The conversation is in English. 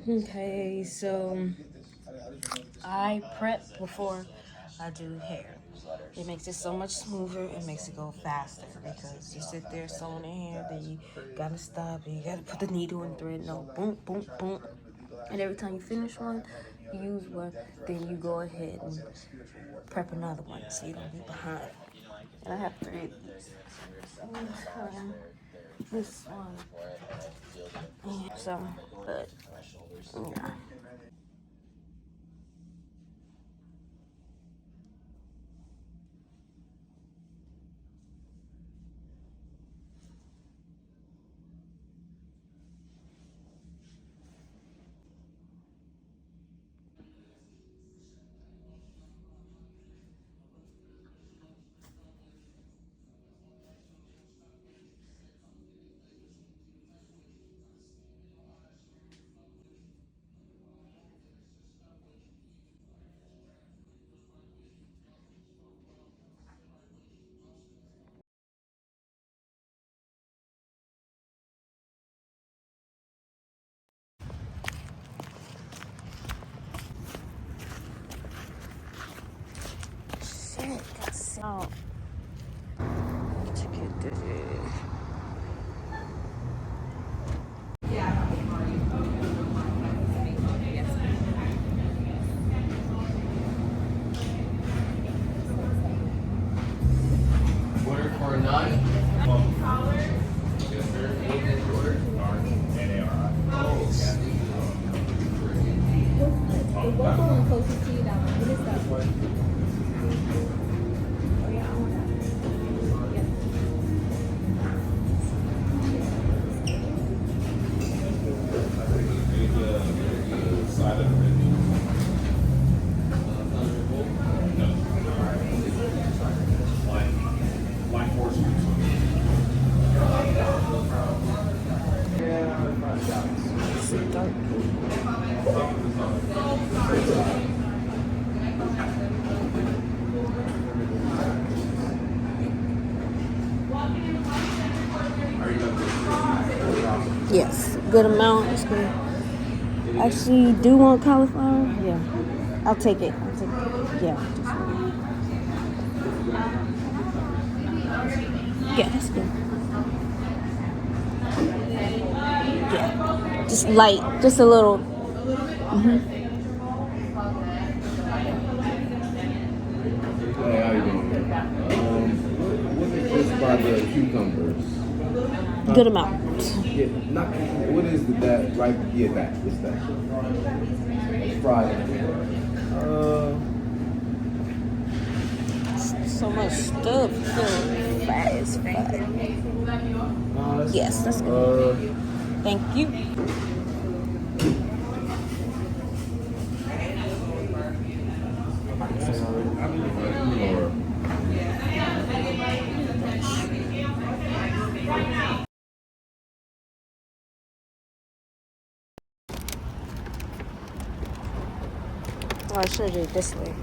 Okay, so I prep before I do hair. It makes it so much smoother. It makes it go faster because you sit there sewing the hair, then you gotta stop and you gotta put the needle and thread. No, boom, boom, boom. And every time you finish one, you use one, then you go ahead and prep another one so you don't be behind. And I have three of these. This one. And so, but yeah. Shit, that's out. To get this. Order for a nine. Yes, sir. Order. NARI. The local one closest to you, that one. What is that one? Oh, yeah, I want that. Yeah. Side of the menu. No. Line 4 speaks. It's a dark Yes, good amount. It's good. Actually, do want cauliflower? Yeah, I'll take it. I'll take it. Yeah, yeah, that's good. Yeah, just light, just a little. Hey, how you doing? What is this by the cucumbers? Good amount. Yeah, not what is that? Right? Yeah, that. It's that. It's fried. So much stuff. So fast, Yes, that's good. Thank you. Oh, I should have did it this way.